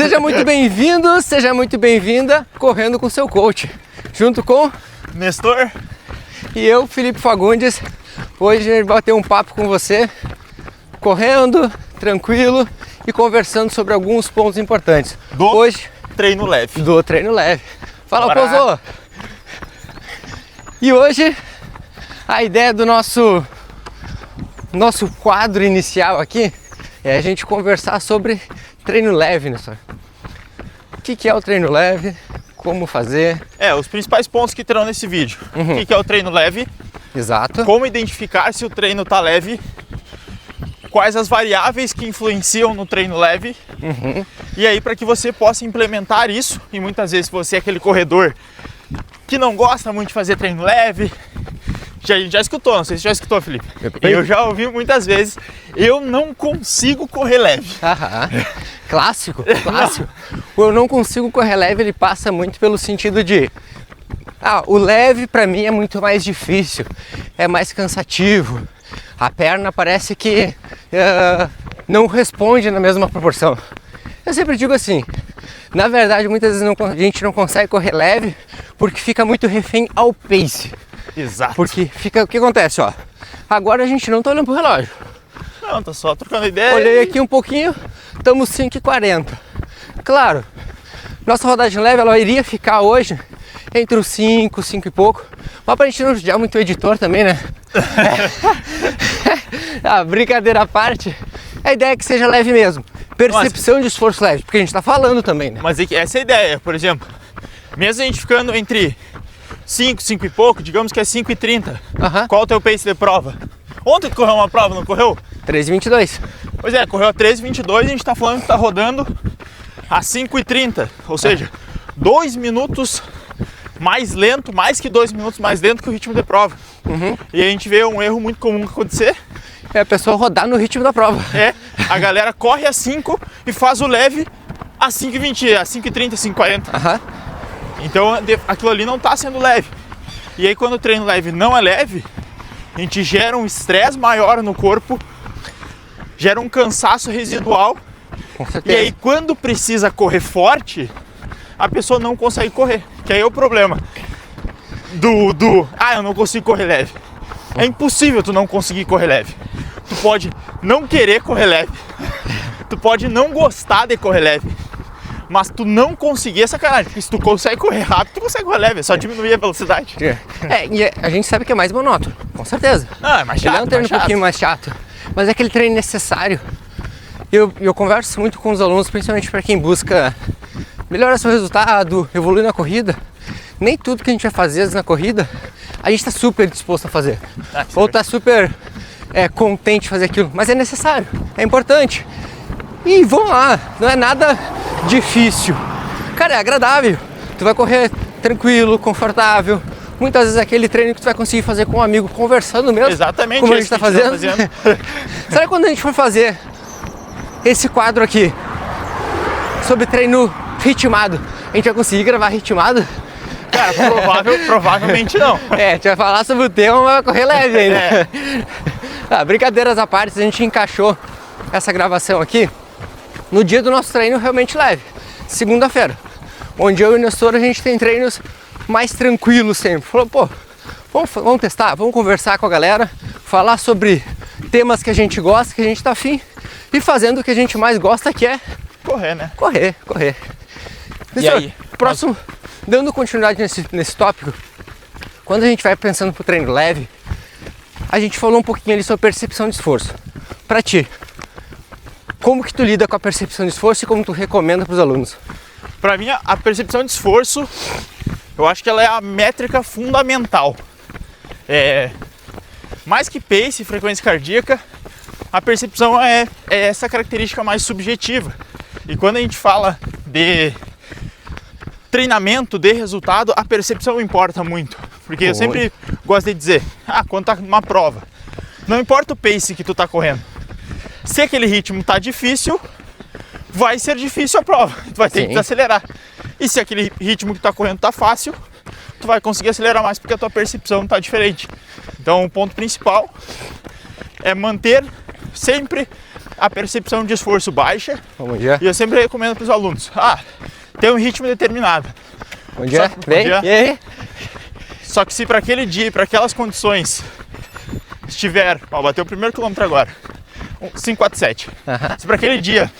Seja muito bem-vindo, seja muito bem-vinda, Correndo com seu coach, junto com Nestor e eu, Felipe Fagundes. Hoje a gente vai bater um papo com você, correndo, tranquilo e conversando sobre alguns pontos importantes. Hoje, treino leve. Do treino leve. Fala, Bora. Pozô! E hoje, a ideia do nosso quadro inicial aqui é a gente conversar sobre treino leve, né, senhor? O que é o treino leve? Como fazer? Os principais pontos que terão nesse vídeo. O que é o treino leve? Exato. Como identificar se o treino tá leve? Quais as variáveis que influenciam no treino leve? E aí, para que você possa implementar isso, e muitas vezes você é aquele corredor que não gosta muito de fazer treino leve, já escutou, não sei se já escutou, Felipe. Eu já ouvi muitas vezes, eu não consigo correr leve. Clássico. O eu não consigo correr leve, ele passa muito pelo sentido de o leve pra mim é muito mais difícil, é mais cansativo, a perna parece que não responde na mesma proporção. Eu sempre digo assim, na verdade muitas vezes a gente não consegue correr leve porque fica muito refém ao pace. Exato. Porque fica, o que acontece, ó, agora a gente não tá olhando pro relógio. Não, tô só trocando ideia. Olhei aqui um pouquinho, estamos 5h40. Claro, nossa rodagem leve ela iria ficar hoje entre os 5 e pouco, mas pra gente não judiar muito o editor também, né? Brincadeira à parte, a ideia é que seja leve mesmo. Percepção de esforço leve, porque a gente tá falando também, né? Mas essa é a ideia, por exemplo, mesmo a gente ficando entre 5 e pouco, digamos que é 5h30, qual é o teu pace de prova? Ontem tu correu uma prova, não correu? 3h22. Pois é, correu a 3h22 e a gente tá falando que tá rodando a 5h30, ou seja, 2 minutos mais lento, mais que 2 minutos mais lento que o ritmo de prova. E a gente vê um erro muito comum acontecer. É a pessoa rodar no ritmo da prova. A galera corre a 5 e faz o leve a 5h20, a 5h30, 5h40. Então aquilo ali não está sendo leve. E aí quando o treino leve não é leve, a gente gera um estresse maior no corpo, gera um cansaço residual. Com certeza. E aí quando precisa correr forte, a pessoa não consegue correr. Que aí é o problema eu não consigo correr leve. É impossível tu não conseguir correr leve. Tu pode não querer correr leve, tu pode não gostar de correr leve, mas tu não conseguir é sacanagem, porque se tu consegue correr rápido, tu consegue correr leve, é só diminuir a velocidade. E a gente sabe que é mais monótono, com certeza. É mais chato, ele é um treino um pouquinho mais chato, mas é aquele treino necessário. Eu converso muito com os alunos, principalmente para quem busca melhorar seu resultado, evoluir na corrida. Nem tudo que a gente vai fazer às vezes, na corrida, a gente está super disposto a fazer. Ou está super contente de fazer aquilo, mas é necessário, é importante. E vamos lá, não é nada difícil. Cara, é agradável. Tu vai correr tranquilo, confortável. Muitas vezes é aquele treino que tu vai conseguir fazer com um amigo, conversando mesmo. Exatamente, como a gente está fazendo. Será que quando a gente for fazer esse quadro aqui sobre treino ritmado, a gente vai conseguir gravar ritmado? Cara, provavelmente não. A gente vai falar sobre o tema, mas vai correr leve ainda. Brincadeiras à parte, a gente encaixou essa gravação aqui no dia do nosso treino realmente leve, segunda-feira, onde eu e o Nestor a gente tem treinos mais tranquilos sempre. Falou, vamos testar, vamos conversar com a galera, falar sobre temas que a gente gosta, que a gente tá afim, e fazendo o que a gente mais gosta, que é correr, né? Correr. Nestor, aí? Próximo, dando continuidade nesse tópico, quando a gente vai pensando pro treino leve, a gente falou um pouquinho ali sobre percepção de esforço. Pra ti, como que tu lida com a percepção de esforço e como tu recomenda para os alunos? Pra mim, a percepção de esforço, eu acho que ela é a métrica fundamental. Mais que pace e frequência cardíaca, a percepção é essa característica mais subjetiva. E quando a gente fala de treinamento, de resultado, a percepção importa muito. Porque eu sempre gosto de dizer, quando tá numa prova, não importa o pace que tu tá correndo. Se aquele ritmo tá difícil, vai ser difícil a prova. Tu vai ter que acelerar. E se aquele ritmo que tá correndo tá fácil, tu vai conseguir acelerar mais porque a tua percepção tá diferente. Então o ponto principal é manter sempre a percepção de esforço baixa. Bom dia. E eu sempre recomendo para os alunos, tem um ritmo determinado. Bom dia. Bem, dia. e aí? Só que se para aquele dia e para aquelas condições estiver, bateu o primeiro quilômetro agora, 5:47. Se para aquele dia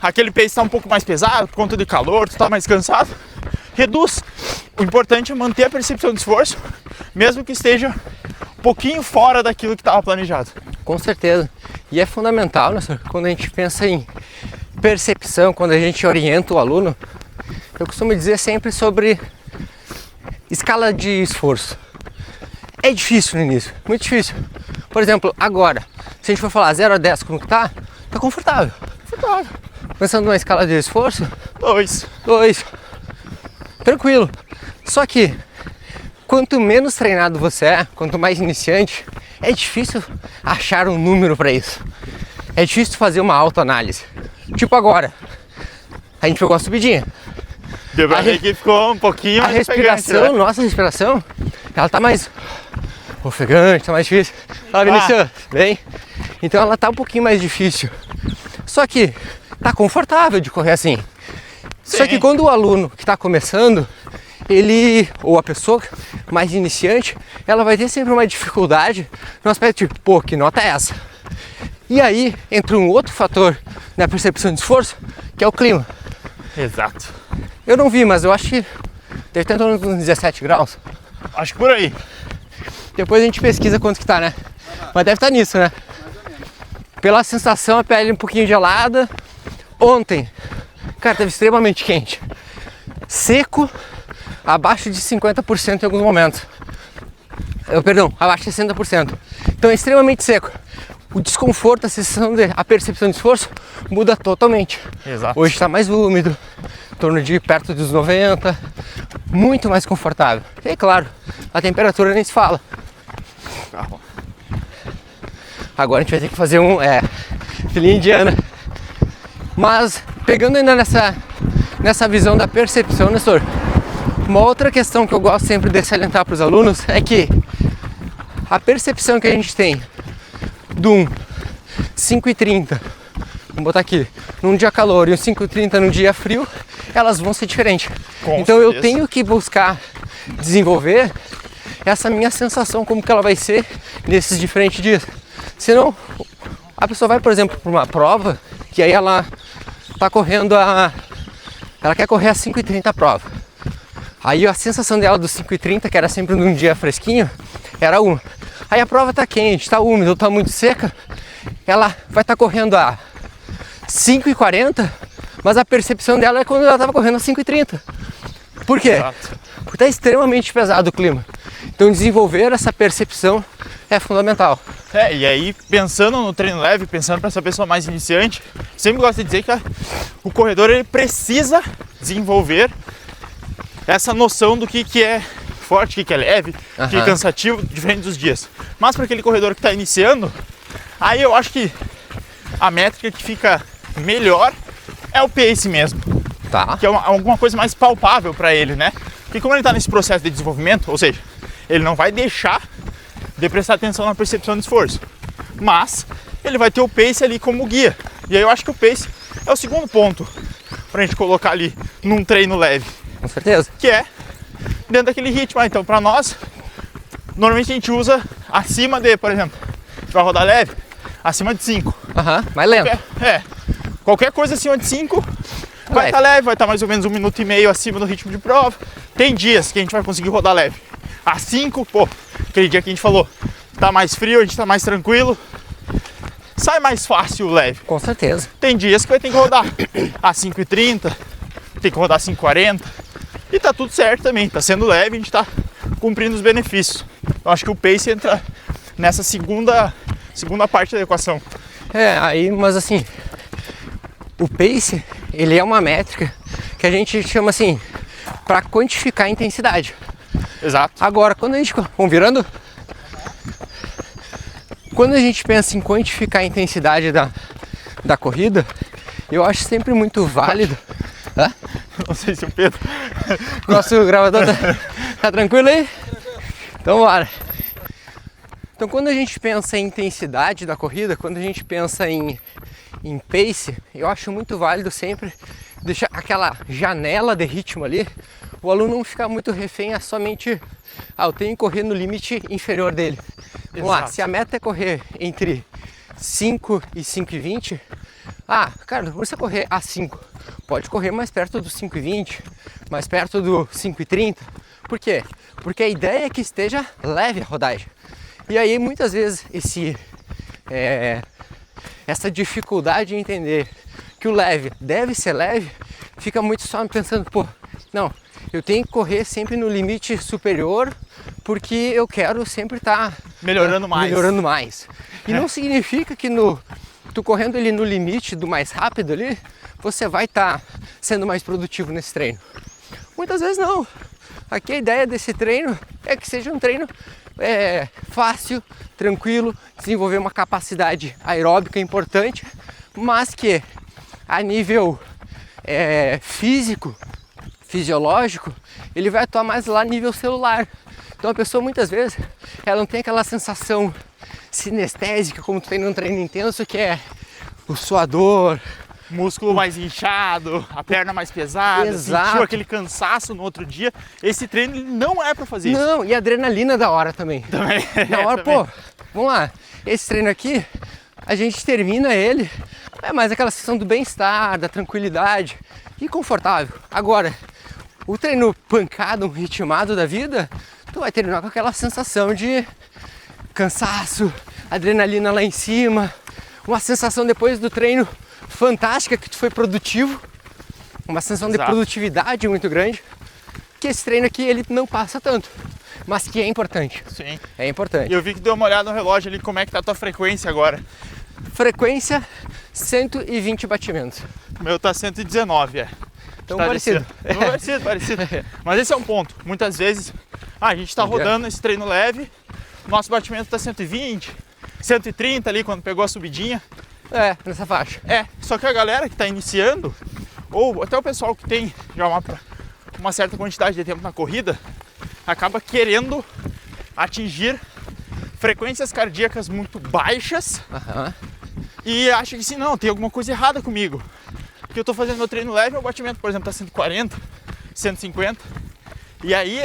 aquele pace está um pouco mais pesado, por conta de calor, tu está mais cansado, reduz. O importante é manter a percepção de esforço, mesmo que esteja um pouquinho fora daquilo que estava planejado. Com certeza. E é fundamental, né, quando a gente pensa em percepção, quando a gente orienta o aluno, eu costumo dizer sempre sobre escala de esforço. É difícil no início, muito difícil. Por exemplo, agora, se a gente for falar 0 a 10 como que tá confortável. Confortável. Pensando numa escala de esforço, 2. Tranquilo. Só que quanto menos treinado você é, quanto mais iniciante, é difícil achar um número para isso. É difícil fazer uma autoanálise. Tipo agora, a gente pegou uma subidinha. Deu pra ver que ficou um pouquinho mais respiração, ofegante, né? nossa respiração, ela tá mais ofegante, tá mais difícil. Fala, Vinícius, bem? Então ela tá um pouquinho mais difícil. Só que tá confortável de correr assim. Sim. Só que quando o aluno que está começando, ele, ou a pessoa mais iniciante, ela vai ter sempre uma dificuldade no aspecto de, que nota é essa? E aí entra um outro fator na percepção de esforço, que é o clima. Exato. Eu não vi, mas eu acho que deve ter em torno de uns 17 graus. Acho que por aí. Depois a gente pesquisa quanto que tá, né? Mas deve estar nisso, né? Pela sensação, a pele um pouquinho gelada. Ontem, cara, estava extremamente quente. Seco, abaixo de 50% em alguns momentos. Abaixo de 60%. Então é extremamente seco. O desconforto, a percepção de esforço muda totalmente. Exato. Hoje está mais úmido, em torno de perto dos 90, muito mais confortável. E é claro, a temperatura nem se fala. Agora a gente vai ter que fazer filhinha indiana. Mas pegando ainda nessa visão da percepção, Nestor, uma outra questão que eu gosto sempre de salientar para os alunos é que a percepção que a gente tem do 5:30, vamos botar aqui, num dia calor e um 5:30 num dia frio, elas vão ser diferentes. Então eu tenho que buscar desenvolver essa minha sensação, como que ela vai ser nesses diferentes dias. Senão, a pessoa vai, por exemplo, para uma prova, que aí ela tá correndo ela quer correr a 5:30 a prova. Aí a sensação dela do 5:30, que era sempre num dia fresquinho, era uma. Aí a prova tá quente, tá úmida ou tá muito seca, ela vai estar correndo a 5:40, mas a percepção dela é quando ela estava correndo a 5:30. Por quê? Exato. Porque tá extremamente pesado o clima. Então desenvolver essa percepção é fundamental. E aí, pensando no treino leve, pensando para essa pessoa mais iniciante, sempre gosto de dizer que o corredor ele precisa desenvolver essa noção do que é forte, o que é leve, o que é cansativo, diferente dos dias. Mas para aquele corredor que está iniciando, aí eu acho que a métrica que fica melhor é o pace mesmo. Tá. Que é alguma coisa mais palpável para ele, né? Porque como ele está nesse processo de desenvolvimento, ou seja, ele não vai deixar de prestar atenção na percepção de esforço, mas ele vai ter o pace ali como guia. E aí eu acho que o pace é o segundo ponto pra gente colocar ali num treino leve. Com certeza. Que é dentro daquele ritmo. Então pra nós, normalmente a gente usa acima de, por exemplo, a gente vai rodar leve, acima de 5. Mais lento. Qualquer coisa acima de 5 vai estar leve, vai estar mais ou menos 1,5 minutos acima do ritmo de prova. Tem dias que a gente vai conseguir rodar leve. A 5, aquele dia que a gente falou, tá mais frio, a gente tá mais tranquilo, sai mais fácil o leve. Com certeza. Tem dias que vai ter que rodar a 5:30, tem que rodar a 5:40 e tá tudo certo também, tá sendo leve, a gente tá cumprindo os benefícios. Eu acho que o pace entra nessa segunda parte da equação. Mas assim, o pace, ele é uma métrica que a gente chama assim, para quantificar a intensidade. Exato. Agora, quando a gente... Vamos virando? Quando a gente pensa em quantificar a intensidade da corrida, eu acho sempre muito válido... Não sei se o Pedro... Nosso gravador tá tranquilo aí? Então bora. Então quando a gente pensa em intensidade da corrida, quando a gente pensa em pace, eu acho muito válido sempre deixar aquela janela de ritmo ali, o aluno não ficar muito refém a somente, eu tenho que correr no limite inferior dele. Vamos lá, se a meta é correr entre 5 e 5,20, cara, não precisa correr a 5, pode correr mais perto do 5,20, mais perto do 5,30. Por quê? Porque a ideia é que esteja leve a rodagem. E aí muitas vezes essa dificuldade em entender que o leve deve ser leve, fica muito só pensando, não, eu tenho que correr sempre no limite superior porque eu quero sempre estar melhorando mais. E não significa que tu correndo ali no limite do mais rápido ali, você vai estar sendo mais produtivo nesse treino. Muitas vezes não. Aqui a ideia desse treino é que seja um treino fácil, tranquilo, desenvolver uma capacidade aeróbica importante, mas que a nível fisiológico, ele vai atuar mais lá no nível celular. Então a pessoa muitas vezes ela não tem aquela sensação sinestésica como tu tem num treino intenso, que é o suador, músculo mais inchado, a perna mais pesada, Exato. Sentiu aquele cansaço no outro dia. Esse treino não é pra fazer isso. Não, e a adrenalina da hora também. Na hora, também. Vamos lá, esse treino aqui, a gente termina ele, é mais aquela sensação do bem-estar, da tranquilidade e confortável. Agora, o treino pancado, ritmado da vida, tu vai terminar com aquela sensação de cansaço, adrenalina lá em cima, uma sensação depois do treino fantástica que tu foi produtivo, uma sensação Exato. de produtividade muito grande, que esse treino aqui ele não passa tanto, mas que é importante. Sim. É importante. E eu vi que deu uma olhada no relógio ali, como é que tá a tua frequência agora. Frequência 120 batimentos. O meu tá 119, Então tá parecido. Parecido. Mas esse é um ponto. Muitas vezes a gente tá rodando esse treino leve, nosso batimento tá 120, 130 ali quando pegou a subidinha. Nessa faixa. Só que a galera que tá iniciando, ou até o pessoal que tem já uma certa quantidade de tempo na corrida, acaba querendo atingir frequências cardíacas muito baixas e acha que não, tem alguma coisa errada comigo. Porque eu tô fazendo meu treino leve, meu batimento, por exemplo, tá 140, 150. E aí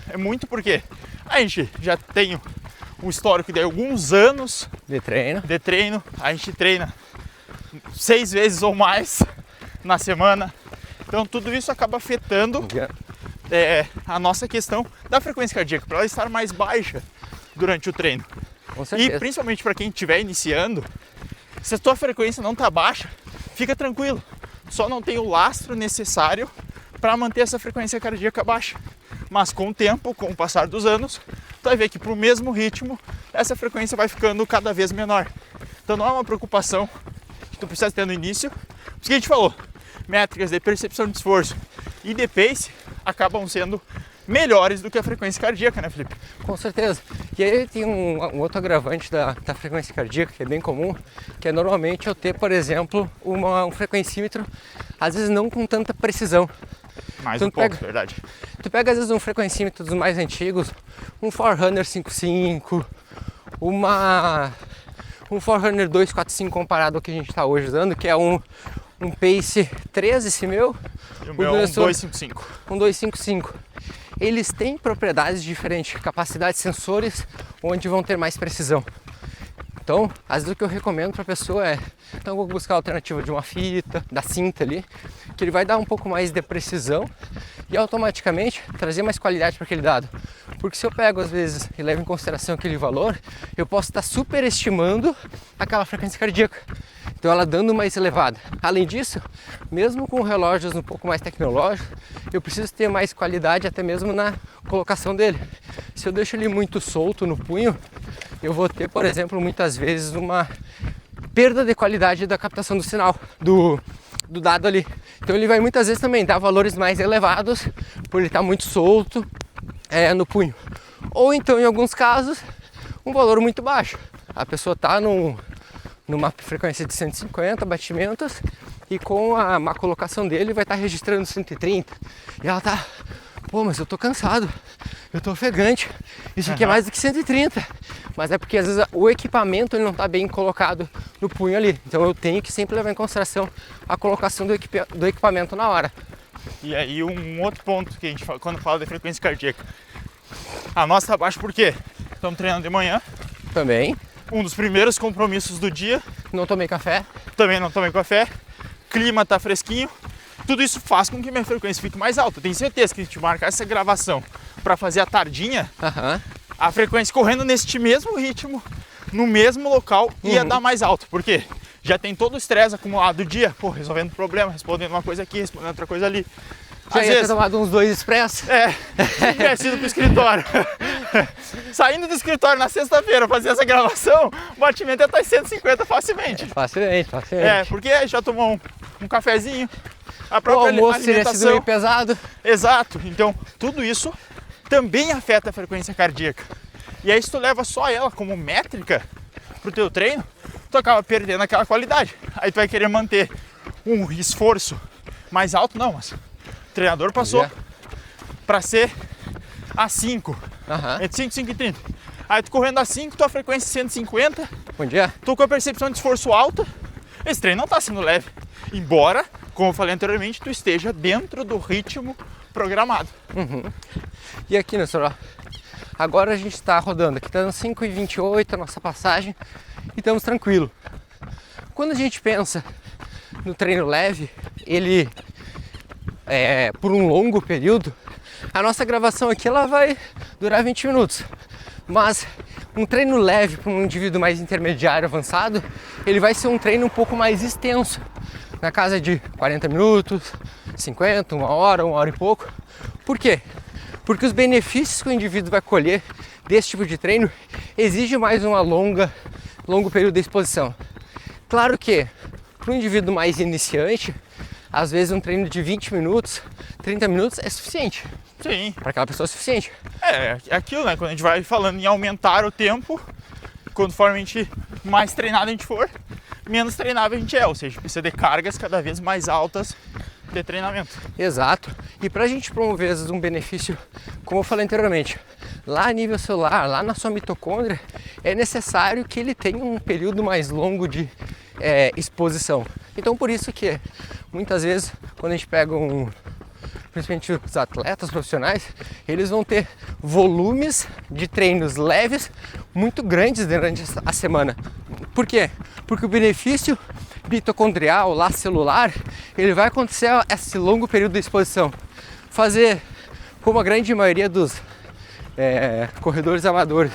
é muito porque a gente já tem um histórico de alguns anos de treino. A gente treina 6 vezes ou mais na semana. Então tudo isso acaba afetando a nossa questão da frequência cardíaca, para ela estar mais baixa durante o treino. Com certeza. E principalmente para quem estiver iniciando, se a tua frequência não está baixa, fica tranquilo. Só não tem o lastro necessário para manter essa frequência cardíaca baixa. Mas com o tempo, com o passar dos anos, tu vai ver que para o mesmo ritmo, essa frequência vai ficando cada vez menor. Então não é uma preocupação que tu precisa ter no início. O que a gente falou, métricas de percepção de esforço e de pace acabam sendo melhores do que a frequência cardíaca, né, Felipe? Com certeza. E aí tem um outro agravante da frequência cardíaca, que é bem comum, que é normalmente eu ter, por exemplo, um frequencímetro, às vezes não com tanta precisão. Mais então, um pouco, verdade. Tu pega às vezes um frequencímetro dos mais antigos, um Forerunner 55, um Forerunner 245 comparado ao que a gente está hoje usando, que é um Pace 13 esse meu. E o meu é um 255. Um 255. Eles têm propriedades diferentes, capacidades sensores, onde vão ter mais precisão. Então, às vezes o que eu recomendo para a pessoa então eu vou buscar a alternativa de uma fita, da cinta ali, que ele vai dar um pouco mais de precisão e automaticamente trazer mais qualidade para aquele dado. Porque se eu pego às vezes e levo em consideração aquele valor, eu posso estar superestimando aquela frequência cardíaca. Então ela dando mais elevada. Além disso, mesmo com relógios um pouco mais tecnológicos, eu preciso ter mais qualidade até mesmo na colocação dele. Se eu deixo ele muito solto no punho, eu vou ter, por exemplo, muitas vezes uma perda de qualidade da captação do sinal, do dado ali. Então ele vai muitas vezes também dar valores mais elevados por ele estar muito solto no punho. Ou então, em alguns casos, um valor muito baixo. A pessoa está numa frequência de 150 batimentos e com a má colocação dele vai estar registrando 130. E ela está, Pô, mas eu tô cansado, eu tô ofegante, isso aqui é mais do que 130. Mas é porque às vezes o equipamento ele não tá bem colocado no punho ali. Então eu tenho que sempre levar em consideração a colocação do equipamento na hora. E aí um outro ponto que a gente fala, quando fala de frequência cardíaca, a nossa tá baixa por quê? Estamos treinando de manhã. Também. Um dos primeiros compromissos do dia. Não tomei café. Também não tomei café. Clima tá fresquinho. Tudo isso faz com que minha frequência fique mais alta. Tenho certeza que se a gente marcar essa gravação para fazer a tardinha, a frequência correndo neste mesmo ritmo, no mesmo local, ia dar mais alta. Por quê? Já tem todo o estresse acumulado do dia, pô, resolvendo problema, respondendo uma coisa aqui, respondendo outra coisa ali. Já ia ter tomado uns 2 expressos. Se tivesse ido pro escritório. Saindo do escritório na sexta-feira fazer essa gravação, o batimento ia estar em 150 facilmente. Facilmente. Porque já tomou um cafezinho, a O própria almoço seria sido meio pesado. Exato. Então, tudo isso também afeta a frequência cardíaca. E aí, se tu leva só ela como métrica pro teu treino, tu acaba perdendo aquela qualidade. Aí tu vai querer manter um esforço mais alto, não, mas o treinador passou para ser a 5, entre 5 e 5 e 30. Aí tu correndo a 5, tua frequência 150. Bom dia. Tu com a percepção de esforço alta, esse treino não tá sendo leve. Embora, como eu falei anteriormente, tu esteja dentro do ritmo programado. E aqui, né, senhor? Agora a gente está rodando, aqui está dando 5h28 a nossa passagem e estamos tranquilo. Quando a gente pensa no treino leve, ele por um longo período, a nossa gravação aqui ela vai durar 20 minutos. Mas um treino leve para um indivíduo mais intermediário avançado, ele vai ser um treino um pouco mais extenso, na casa de 40 minutos, 50, 1 hora e pouco. Por quê? Porque os benefícios que o indivíduo vai colher desse tipo de treino exige mais um longo período de exposição. Claro que para um indivíduo mais iniciante, às vezes um treino de 20 minutos, 30 minutos é suficiente. Sim. Para aquela pessoa é suficiente. É aquilo, né? Quando a gente vai falando em aumentar o tempo, conforme a gente mais treinado a gente for, menos treinável a gente é. Ou seja, precisa de cargas cada vez mais altas de treinamento. Exato. E para a gente promover às vezes um benefício, como eu falei anteriormente, lá a nível celular, lá na sua mitocôndria, é necessário que ele tenha um período mais longo de exposição. Então por isso que muitas vezes quando a gente pega principalmente os atletas profissionais, eles vão ter volumes de treinos leves muito grandes durante a semana. Por quê? Porque o benefício mitocondrial, lá celular, ele vai acontecer a esse longo período de exposição. Fazer, como a grande maioria dos corredores amadores,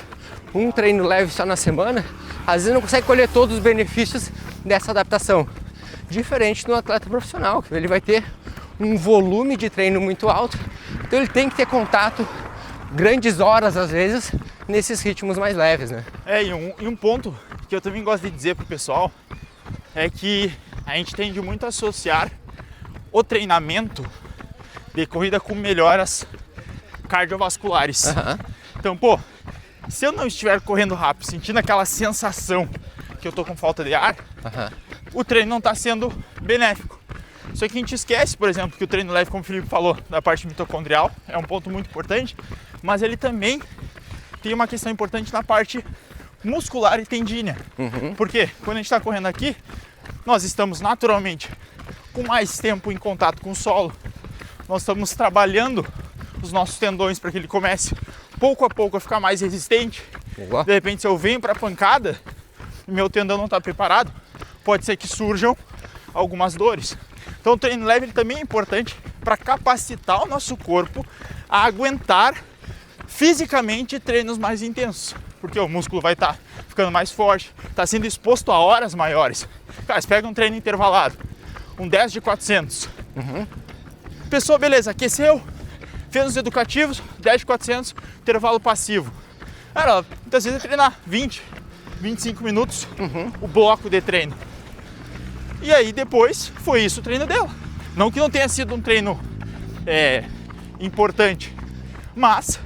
um treino leve só na semana, às vezes não consegue colher todos os benefícios dessa adaptação. Diferente do atleta profissional, que ele vai ter um volume de treino muito alto, então ele tem que ter contato grandes horas às vezes nesses ritmos mais leves, né? E um ponto que eu também gosto de dizer pro pessoal é que a gente tende muito a associar o treinamento de corrida com melhoras cardiovasculares. Então, pô, se eu não estiver correndo rápido, sentindo aquela sensação que eu tô com falta de ar, o treino não tá sendo benéfico. Só que a gente esquece, por exemplo, que o treino leve, como o Felipe falou, da parte mitocondrial, é um ponto muito importante, mas ele também tem uma questão importante na parte muscular e tendínea. Porque quando a gente está correndo aqui, nós estamos naturalmente com mais tempo em contato com o solo, nós estamos trabalhando os nossos tendões para que ele comece pouco a pouco a ficar mais resistente. De repente, se eu venho para a pancada e meu tendão não está preparado, pode ser que surjam algumas dores. Então o treino leve ele também é importante para capacitar o nosso corpo a aguentar fisicamente treinos mais intensos, porque o músculo vai estar ficando mais forte, está sendo exposto a horas maiores. Cara, você pega um treino intervalado, um 10 de 400. Pessoa, beleza, aqueceu, fez os educativos, 10 de 400, intervalo passivo. Cara, muitas vezes é treinar 20, 25 minutos o bloco de treino. E aí depois foi isso o treino dela. Não que não tenha sido um treino importante, mas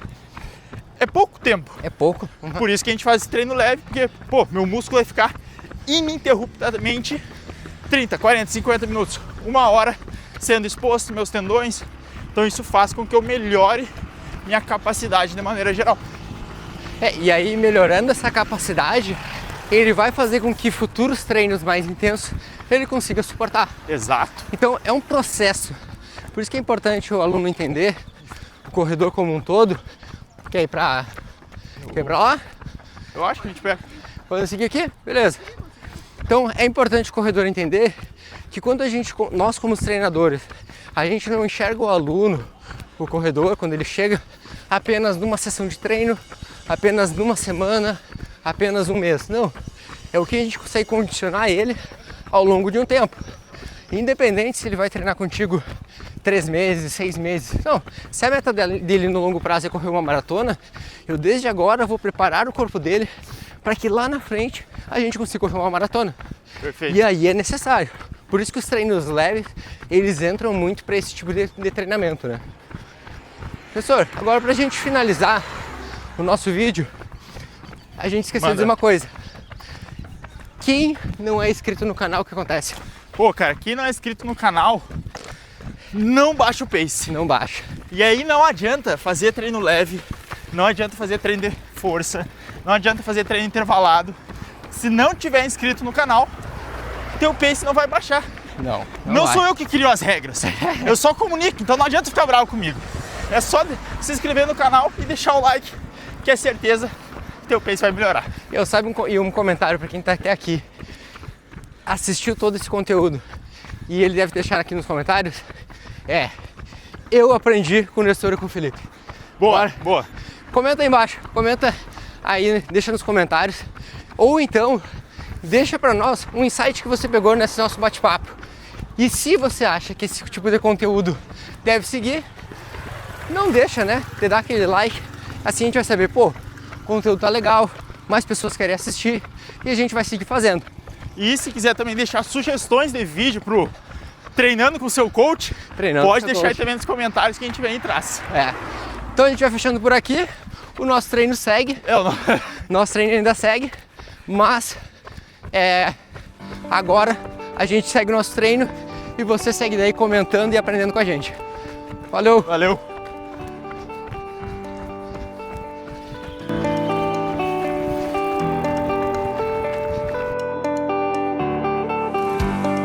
é pouco tempo. É pouco. Por isso que a gente faz esse treino leve, porque, pô, meu músculo vai ficar ininterruptamente 30, 40, 50 minutos, 1 hora sendo exposto, meus tendões Então isso faz com que eu melhore minha capacidade de maneira geral. E aí, melhorando essa capacidade, ele vai fazer com que futuros treinos mais intensos ele consiga suportar. Exato. Então é um processo. Por isso que é importante o aluno entender o corredor como um todo. Quer ir pra lá? Eu acho que a gente pega. Podemos seguir aqui? Beleza. Então é importante o corredor entender que quando nós como treinadores, a gente não enxerga o aluno, o corredor, quando ele chega apenas numa sessão de treino, apenas numa semana, apenas um mês. Não, é o que a gente consegue condicionar ele ao longo de um tempo. Independente se ele vai treinar contigo 3 meses, 6 meses. Não, se a meta dele no longo prazo é correr uma maratona, eu desde agora vou preparar o corpo dele para que lá na frente a gente consiga correr uma maratona. Perfeito. E aí é necessário. Por isso que os treinos leves, eles entram muito para esse tipo de treinamento, né? Professor, agora pra gente finalizar o nosso vídeo, a gente esqueceu de dizer uma coisa. Quem não é inscrito no canal, o que acontece? Pô, cara, quem não é inscrito no canal, não baixa o pace. Não baixa. E aí não adianta fazer treino leve, não adianta fazer treino de força, não adianta fazer treino intervalado. Se não tiver inscrito no canal, teu pace não vai baixar. Não sou eu que crio as regras. Eu só comunico, então não adianta ficar bravo comigo. É só se inscrever no canal e deixar o like, que é certeza que teu pace vai melhorar. E um comentário para quem tá até aqui. Assistiu todo esse conteúdo e ele deve deixar aqui nos comentários. Eu aprendi com o Nestor e com o Felipe. Boa, boa. Comenta aí embaixo, comenta aí, deixa nos comentários. Ou então, deixa pra nós um insight que você pegou nesse nosso bate-papo. E se você acha que esse tipo de conteúdo deve seguir, não deixa, né, de dar aquele like. Assim a gente vai saber, pô, o conteúdo tá legal, mais pessoas querem assistir e a gente vai seguir fazendo. E se quiser também deixar sugestões de vídeo pro Treinando com o seu coach, pode deixar aí também nos comentários que a gente vem e traz. Então a gente vai fechando por aqui. O nosso treino segue. Nosso treino ainda segue. Mas agora a gente segue o nosso treino e você segue daí comentando e aprendendo com a gente. Valeu! Valeu!